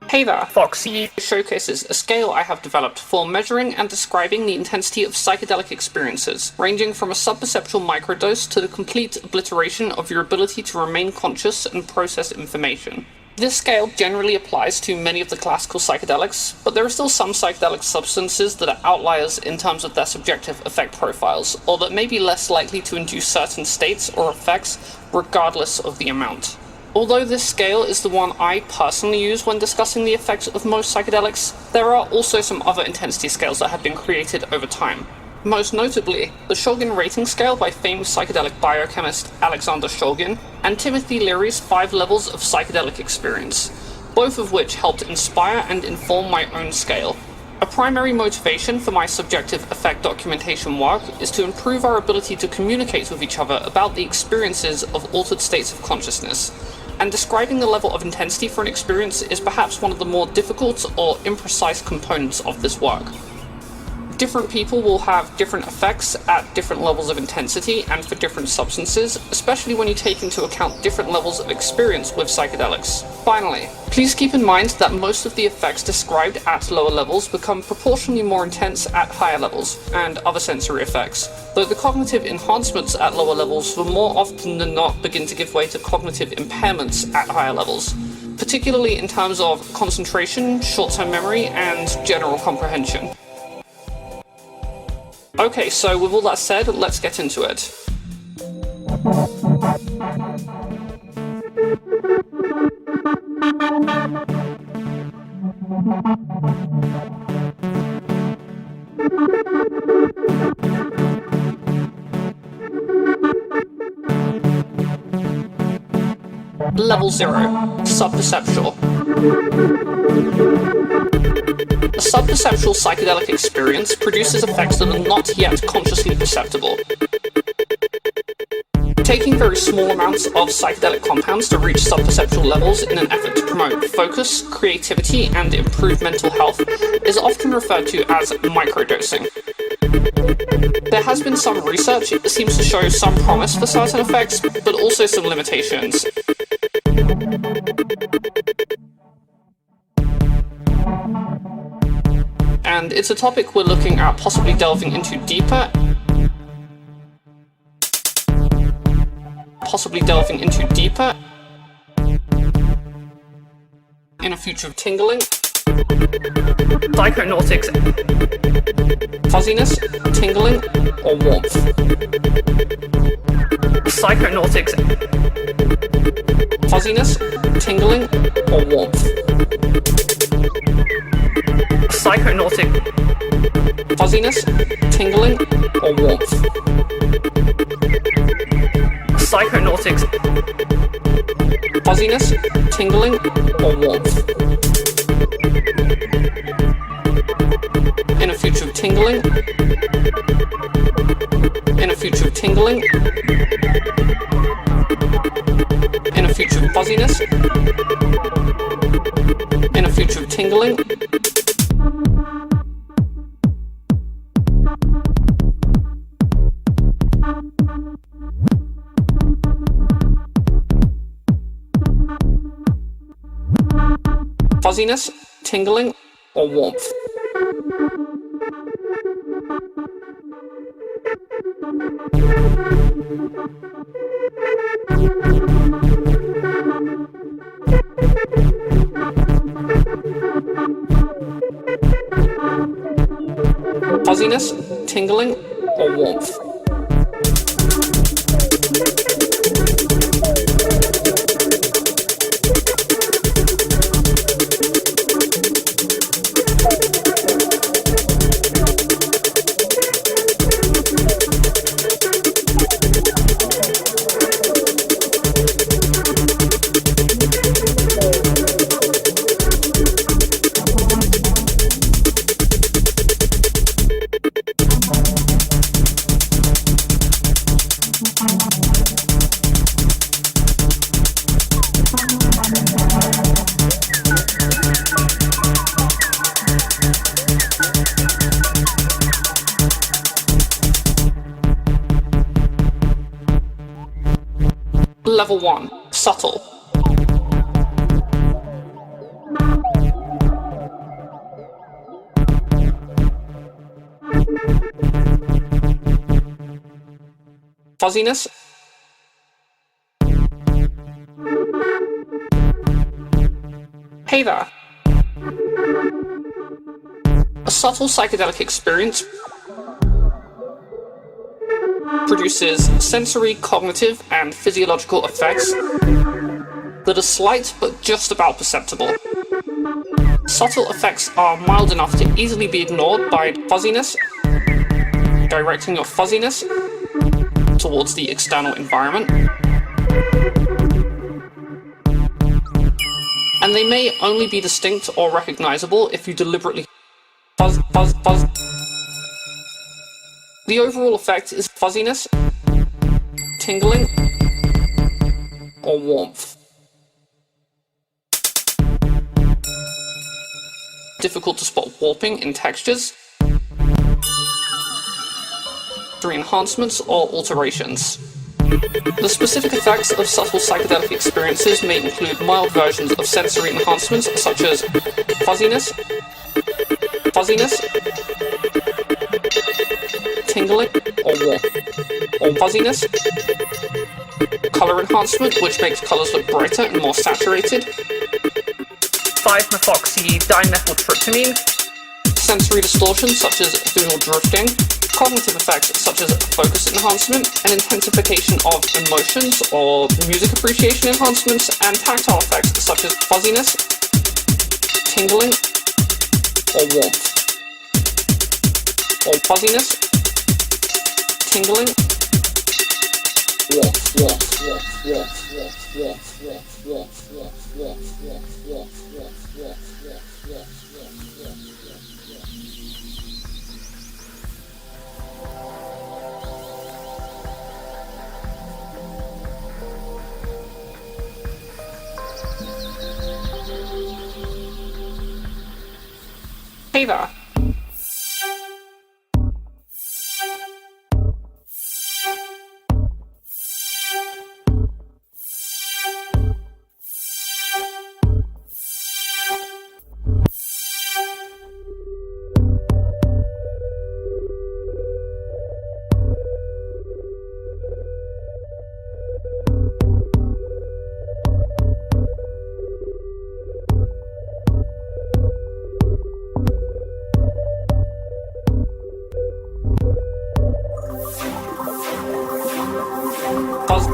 Hey there, Foxy showcases a scale I have developed for measuring and describing the intensity of psychedelic experiences, ranging from a subperceptual microdose to the complete obliteration of your ability to remain conscious and process information. This scale generally applies to many of the classical psychedelics, but there are still some psychedelic substances that are outliers in terms of their subjective effect profiles, or that may be less likely to induce certain states or effects regardless of the amount. Although this scale is the one I personally use when discussing the effects of most psychedelics, there are also some other intensity scales that have been created over time. Most notably, the Shulgin rating scale by famed psychedelic biochemist Alexander Shulgin, and Timothy Leary's 5 levels of psychedelic experience, both of which helped inspire and inform my own scale. A primary motivation for my subjective effect documentation work is to improve our ability to communicate with each other about the experiences of altered states of consciousness, and describing the level of intensity for an experience is perhaps one of the more difficult or imprecise components of this work. Different people will have different effects at different levels of intensity and for different substances, especially when you take into account different levels of experience with psychedelics. Finally, please keep in mind that most of the effects described at lower levels become proportionally more intense at higher levels, and other sensory effects, though the cognitive enhancements at lower levels will more often than not begin to give way to cognitive impairments at higher levels, particularly in terms of concentration, short-term memory, and general comprehension. Okay, so with all that said, let's get into it. Level 0. Subperceptual. A subperceptual psychedelic experience produces effects that are not yet consciously perceptible. Taking very small amounts of psychedelic compounds to reach subperceptual levels in an effort to promote focus, creativity, and improve mental health is often referred to as microdosing. There has been some research that seems to show some promise for certain effects, but also some limitations. And it's a topic we're looking at possibly delving into deeper. In a future of tingling, psychonautics, fuzziness, tingling, or warmth. Psychonautics, fuzziness, tingling, or warmth. Psychonautic, fuzziness, tingling, or warmth. Psychonautics, fuzziness, tingling, or warmth. In a future of tingling, in a future of tingling, in a future of fuzziness, in a future of tingling. Fuzziness, tingling, or warmth. Fuzziness, tingling, or warmth. Level 1. Subtle. Fuzziness. Hey there. A subtle psychedelic experience produces sensory, cognitive, and physiological effects that are slight but just about perceptible. Subtle effects are mild enough to easily be ignored by fuzziness, directing your fuzziness towards the external environment. And they may only be distinct or recognizable if you deliberately fuzz. The overall effect is fuzziness, tingling, or warmth. Difficult to spot warping in textures, through enhancements or alterations. The specific effects of subtle psychedelic experiences may include mild versions of sensory enhancements such as fuzziness, tingling, or warmth, or fuzziness, color enhancement, which makes colors look brighter and more saturated, 5-methoxy-dimethyltryptamine, sensory distortion such as zonal drifting, cognitive effects such as focus enhancement and intensification of emotions or music appreciation enhancements, and tactile effects such as fuzziness, tingling, or warmth, or fuzziness, tingling, warmth. Hey there. Buzz.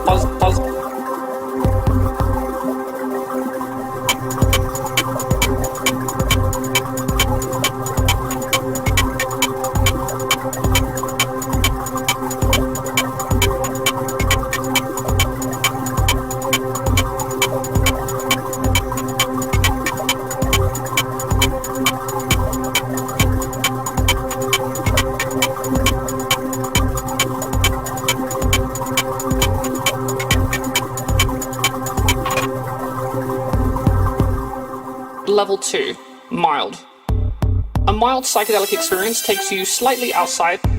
Level 2. Mild. A mild psychedelic experience takes you slightly outside a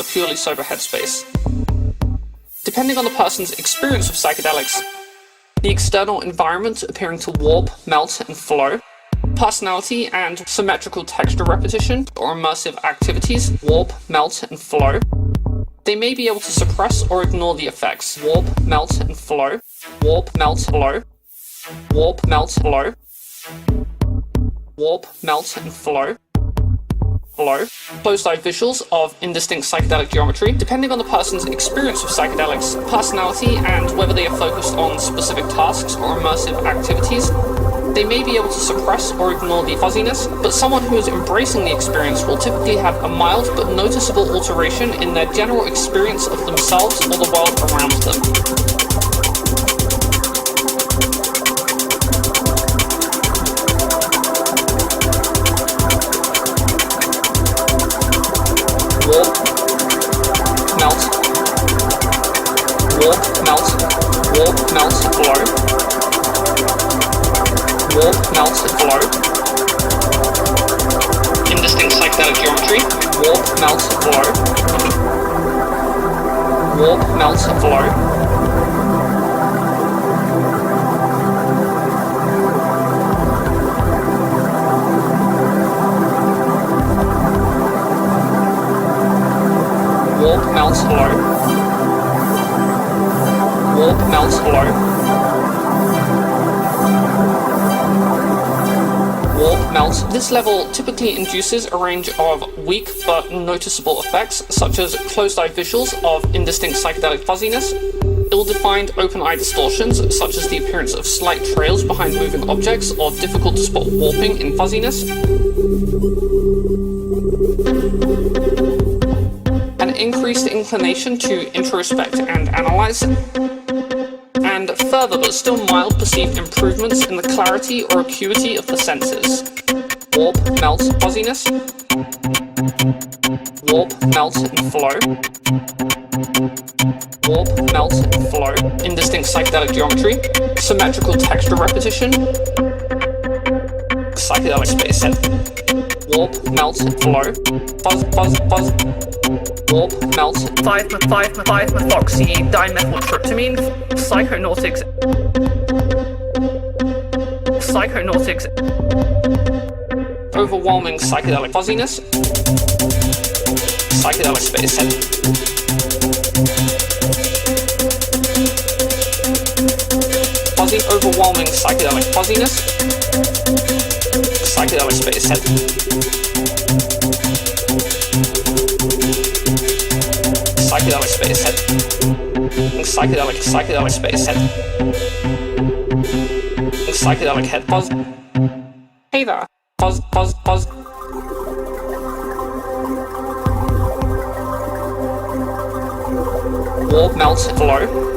purely sober headspace. Depending on the person's experience of psychedelics, the external environment appearing to warp, melt, and flow, personality and symmetrical texture repetition or immersive activities warp, melt, and flow, they may be able to suppress or ignore the effects warp, melt, and flow, warp, melt, flow, warp, melt, flow, warp, melt, and flow, closed-eye visuals of indistinct psychedelic geometry. Depending on the person's experience of psychedelics, personality, and whether they are focused on specific tasks or immersive activities, they may be able to suppress or ignore the fuzziness, but someone who is embracing the experience will typically have a mild but noticeable alteration in their general experience of themselves or the world around them. Warp, melt, flow. Warp, melt, flow. Indistinct psychedelic geometry. Warp, melt, flow. Warp, melt, flow. Warp, melt, low. Warp, melt, low. Warp, melt. This level typically induces a range of weak but noticeable effects, such as closed-eye visuals of indistinct psychedelic fuzziness, ill-defined open-eye distortions, such as the appearance of slight trails behind moving objects or difficult-to-spot warping in fuzziness, an increased inclination to introspect and analyze, and further but still mild perceived improvements in the clarity or acuity of the senses. Warp, melt, fuzziness. Warp, melt, and flow. Warp, melt, and flow. Indistinct psychedelic geometry. Symmetrical texture repetition. Psychedelic space set. Warp, melt, and flow. Fuzz, fuzz, fuzz. Warp, melt. 5-methoxy dimethyltryptamine. Psychonautics. Overwhelming psychedelic fuzziness. Psychedelic space set. Fuzzy, overwhelming psychedelic fuzziness. Psychedelic space set. Psychedelic space set. Psychedelic space set. Psychedelic head fuzz. Hey there. Fuzz, fuzz, fuzz. Warp, melt, flow.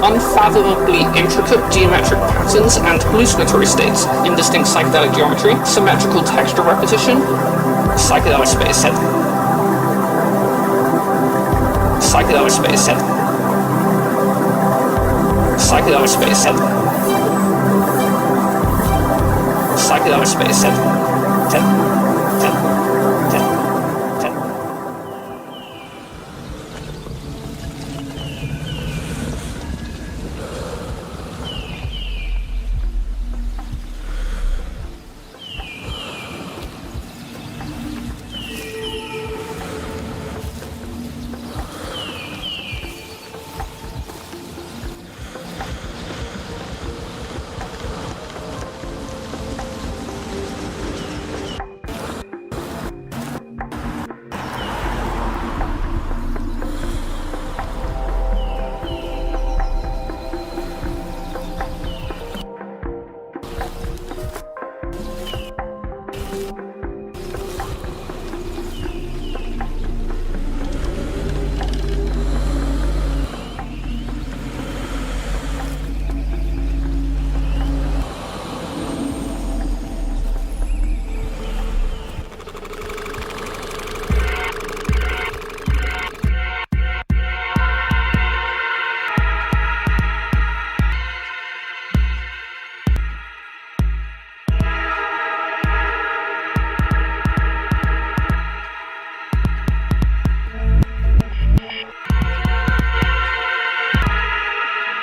Unfathomably intricate geometric patterns and hallucinatory states, indistinct psychedelic geometry, symmetrical texture repetition, psychedelic space set. Psychedelic space set. Psychedelic space set. Psychedelic space set. 10, 10, 10, 10.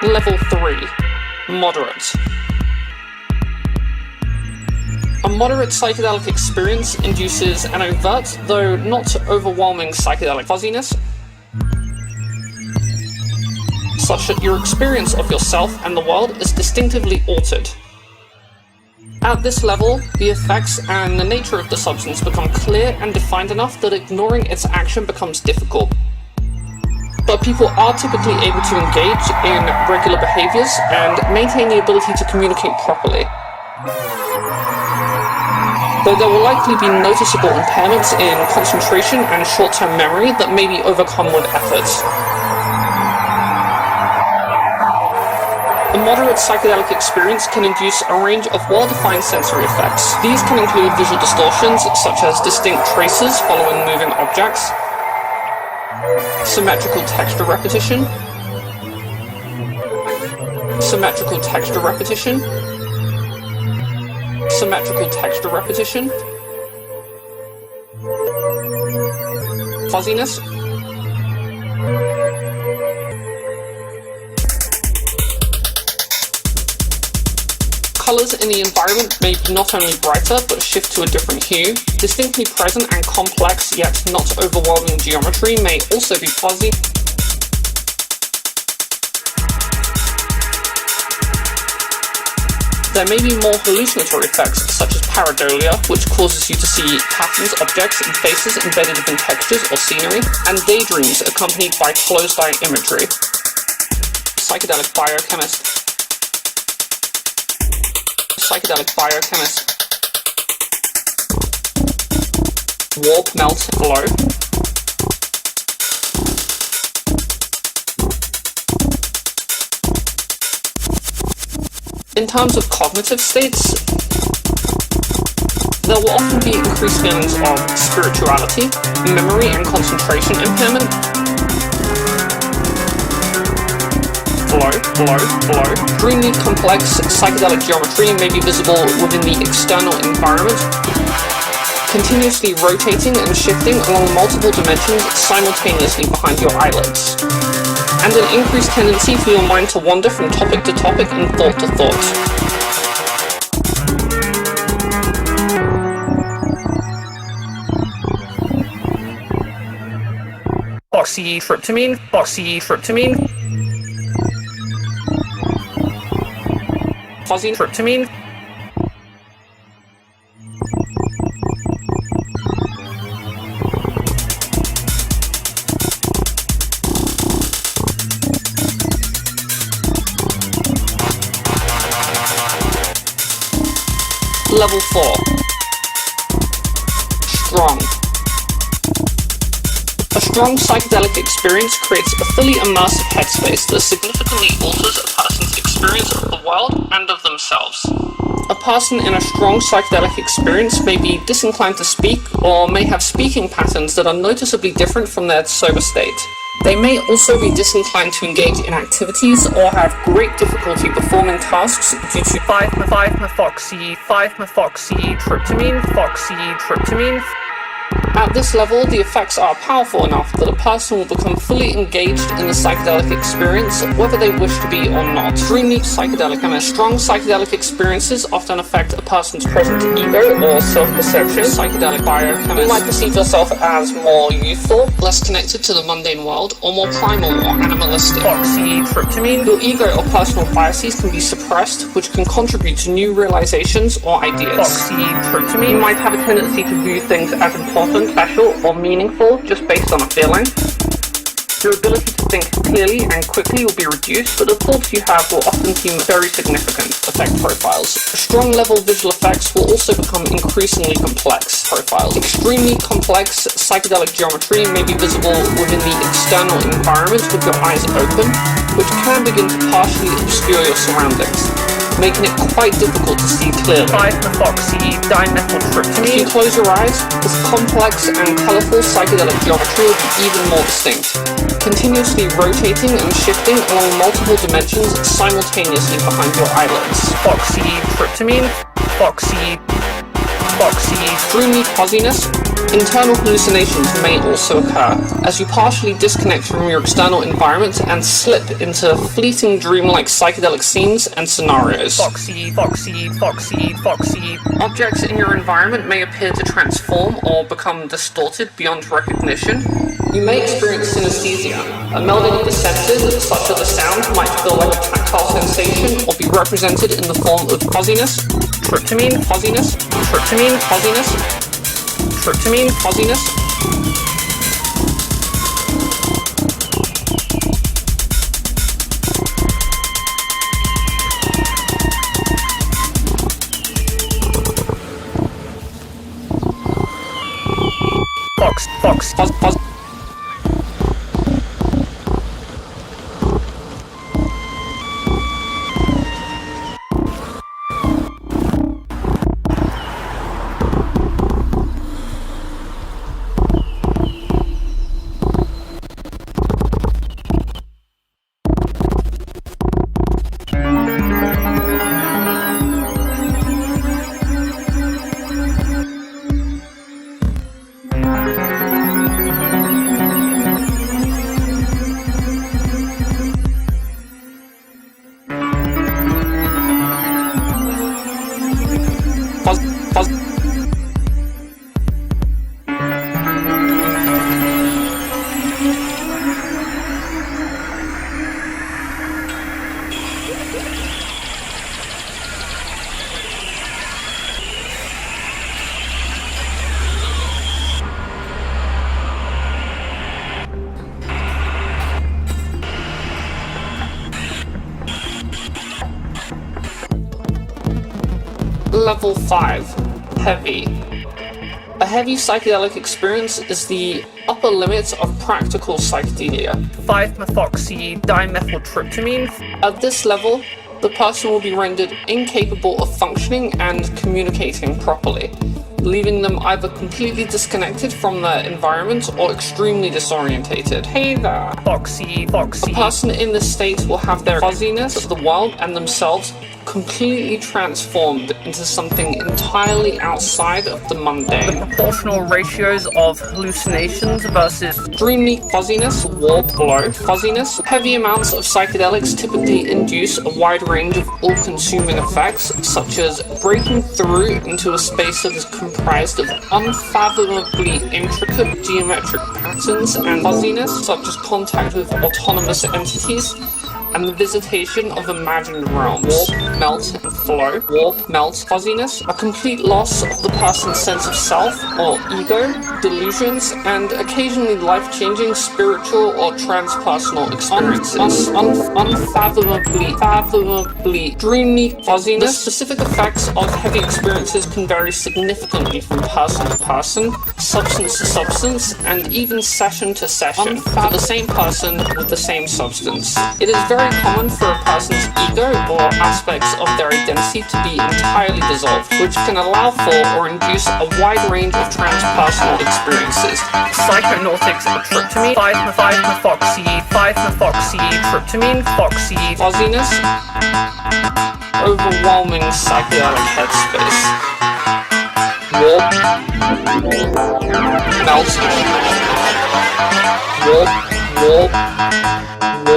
Level 3. Moderate. A moderate psychedelic experience induces an overt, though not overwhelming psychedelic fuzziness, such that your experience of yourself and the world is distinctively altered. At this level, the effects and the nature of the substance become clear and defined enough that ignoring its action becomes difficult. But people are typically able to engage in regular behaviors and maintain the ability to communicate properly. Though there will likely be noticeable impairments in concentration and short-term memory that may be overcome with effort. A moderate psychedelic experience can induce a range of well-defined sensory effects. These can include visual distortions, such as distinct traces following moving objects, symmetrical texture repetition, symmetrical texture repetition, symmetrical texture repetition, fuzziness, colors in the environment may be not only brighter but shift to a different hue. Distinctly present and complex yet not overwhelming geometry may also be fuzzy. There may be more hallucinatory effects such as pareidolia, which causes you to see patterns, objects, and faces embedded within textures or scenery, and daydreams accompanied by closed-eye imagery. Psychedelic biochemist. Psychedelic biochemist. Warp, melt, glow. In terms of cognitive states, there will often be increased feelings of spirituality, memory and concentration impairment, flow. Dreamy, complex psychedelic geometry may be visible within the external environment, continuously rotating and shifting along multiple dimensions simultaneously behind your eyelids, and an increased tendency for your mind to wander from topic to topic and thought to thought. Oxytryptamine. Fuzzy tryptamine. Level 4. Strong. A strong psychedelic experience creates a fully immersive headspace that significantly alters a person's experience of the world and of themselves. A person in a strong psychedelic experience may be disinclined to speak or may have speaking patterns that are noticeably different from their sober state. They may also be disinclined to engage in activities or have great difficulty performing tasks due to 5-methoxytryptamine. At this level, the effects are powerful enough that a person will become fully engaged in the psychedelic experience, whether they wish to be or not. Dreamy psychedelic and strong psychedelic experiences often affect a person's present ego or self-perception. Psychedelic biochemist. You might perceive yourself as more youthful, less connected to the mundane world, or more primal or animalistic. Oxytryptamine. Your ego or personal biases can be suppressed, which can contribute to new realizations or ideas. Oxytryptamine. You might have a tendency to view things as important, special, or meaningful just based on a feeling. Your ability to think clearly and quickly will be reduced, but the thoughts you have will often seem very significant. Effect profiles. Strong level visual effects will also become increasingly complex profiles. Extremely complex psychedelic geometry may be visible within the external environment with your eyes open, which can begin to partially obscure your surroundings, making it quite difficult to see clearly. 5-methoxydimethyltryptamine. If you close your eyes, this complex and colourful psychedelic geometry will be even more distinct, continuously rotating and shifting along multiple dimensions simultaneously behind your eyelids. Oxytryptamine. Dreamy fuzziness. Internal hallucinations may also occur as you partially disconnect from your external environment and slip into fleeting dream-like psychedelic scenes and scenarios. Objects in your environment may appear to transform or become distorted beyond recognition. You may experience synesthesia, a melding of the senses such that the sound might feel like a tactile sensation or be represented in the form of fuzziness. Tryptamine fuzziness. Fuzz. Level 5. Heavy. A heavy psychedelic experience is the upper limit of practical psychedelia. 5-methoxy-dimethyltryptamine. At this level, the person will be rendered incapable of functioning and communicating properly, leaving them either completely disconnected from their environment or extremely disorientated. Hey there. Foxy. A person in this state will have their fuzziness of the world and themselves completely transformed into something entirely outside of the mundane. The proportional ratios of hallucinations versus dreamy fuzziness, warp, glow, fuzziness. Heavy amounts of psychedelics typically induce a wide range of all-consuming effects, such as breaking through into a space that is comprised of unfathomably intricate geometric patterns and fuzziness, such as contact with autonomous entities, and the visitation of imagined realms. Warp, melt, and flow. Warp, melt, fuzziness, a complete loss of the person's sense of self or ego, delusions, and occasionally life-changing spiritual or transpersonal experiences. Unfathomably dreamy fuzziness. The specific effects of heavy experiences can vary significantly from person to person, substance to substance, and even session to session for the same person with the same substance. It is very common for a person's ego or aspects of their identity to be entirely dissolved, which can allow for or induce a wide range of transpersonal experiences. Psychonautic tryptamine, 5-methoxy-tryptamine, foxy, fuzziness, overwhelming psychedelic headspace. Warp, melt, warp,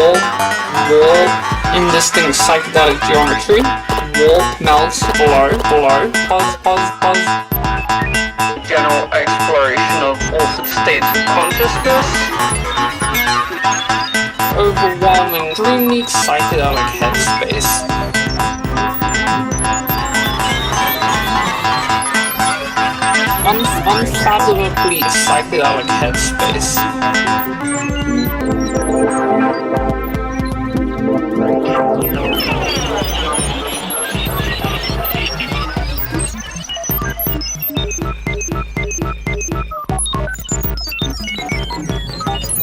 indistinct psychedelic geometry, warp, melt, blow, buzz, general exploration of altered states of consciousness, overwhelming dreamy psychedelic headspace. Unfathomably psychedelic headspace.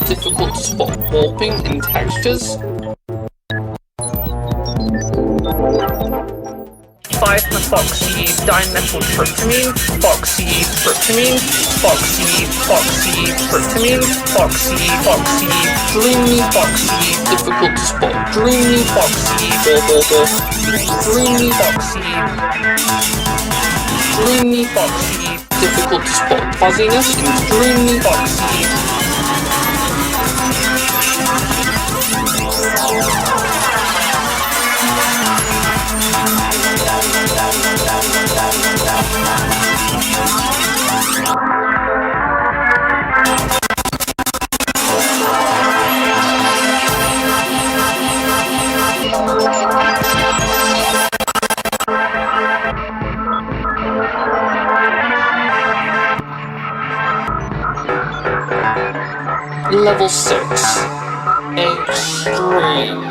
Difficult to spot warping in textures. 5-methoxy-dimethyltryptamine, foxy-tryptamine, foxy-tryptamine, foxy, dreamy foxy, difficult to spot, dreamy foxy, dreamy foxy, difficult to spot, fuzziness in dreamy foxy. Level 6. Extreme.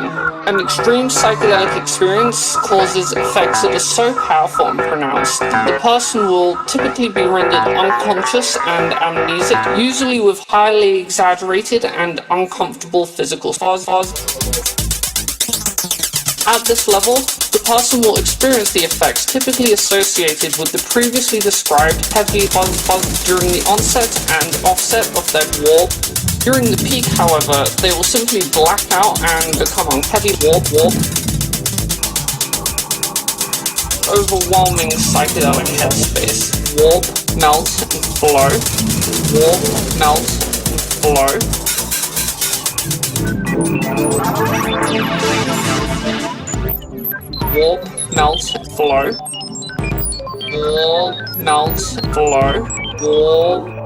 An extreme psychedelic experience causes effects that are so powerful and pronounced that the person will typically be rendered unconscious and amnesic, usually with highly exaggerated and uncomfortable physical fuzz. At this level, the person will experience the effects typically associated with the previously described heavy fuzz during the onset and offset of their warp. During the peak, however, they will simply black out and become on heavy warp. Overwhelming psychedelic headspace. Warp, melt, and flow. Warp, melt, and flow. Warp, melt, flow. Warp, melt, flow. Warp.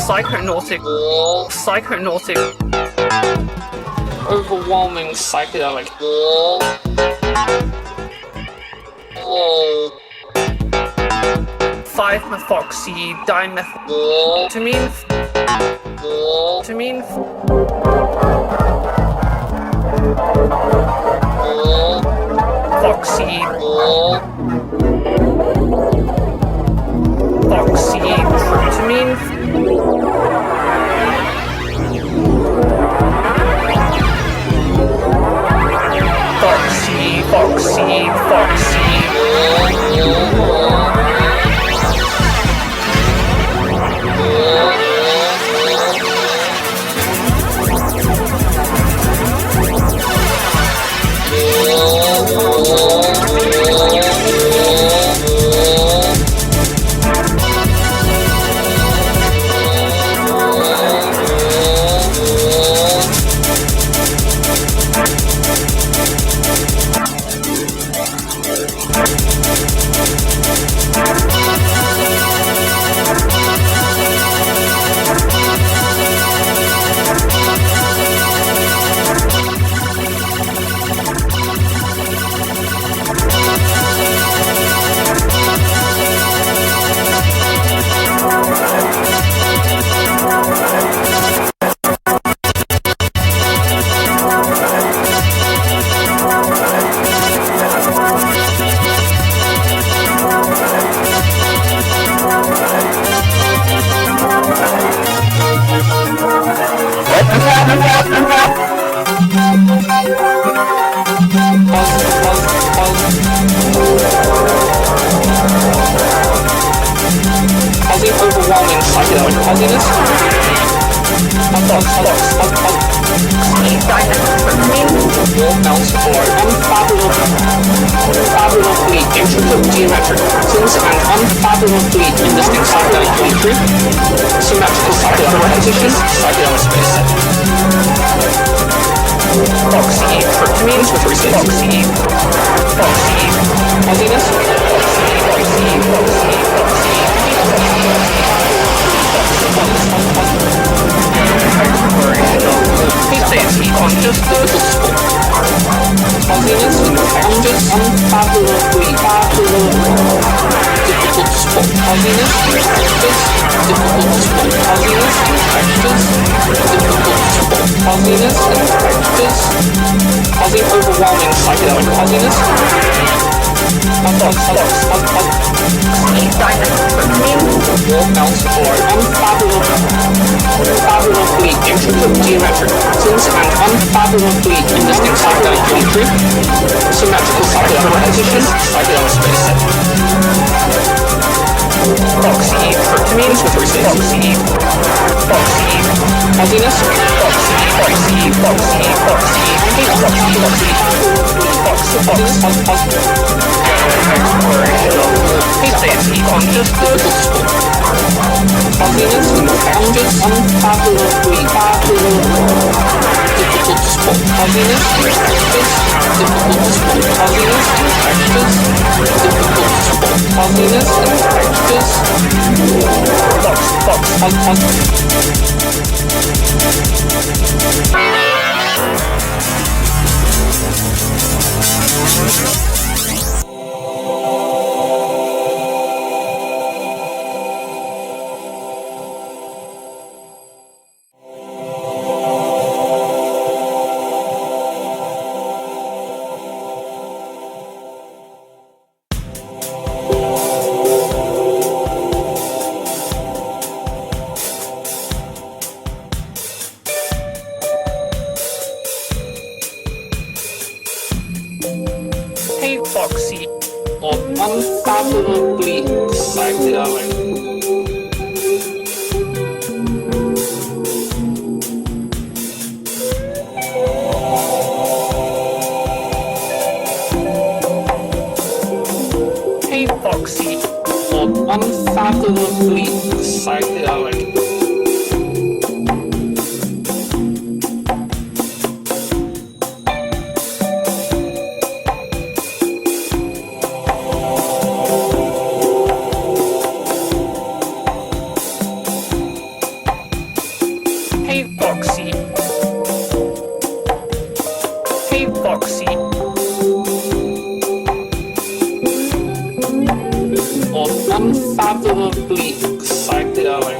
Psychonautic, overwhelming psychedelic, 5-methoxy-dimethyltryptamine, Foxy, Foxy, Frutamine. Foxy, Foxy, Foxy. Causing overwhelming psychedelic fuzziness. Wall melts or unfathomably intricate geometric patterns and unfathomably indistinct psychedelic geometry. Symmetrical psychedelic repetition. Psychedelic space. Foxy, means with receipt. Foxy, fuzziness. Exploration. Conscious vertical spot. Fuzziness, conscious, unfathomably difficult to spot. Fuzziness, textures, difficult to spot. Fuzziness, textures, difficult to spot. Fuzziness and textures, causing overwhelming psychedelic fuzziness. Wall melts or unfathomably intricate geometric patterns and unfathomably indistinct psychedelic geometry. Symmetrical psychedelic repetition. Psychedelic space. Foxy, means with receipt. Foxy, fuzziness. Conscious vertical spot. Fuzziness, conscious, unfathomably difficult to spot. Fuzziness, textures, difficult to spot. Fuzziness, textures, difficult to spot. Fuzziness and textures. Hey Foxy, or unfathomably psychedelic. Hey Foxy, or unfathomably psychedelic. Hey Foxy. Hey Foxy. Or unfathomably psychedelic.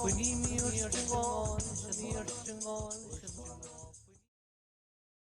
We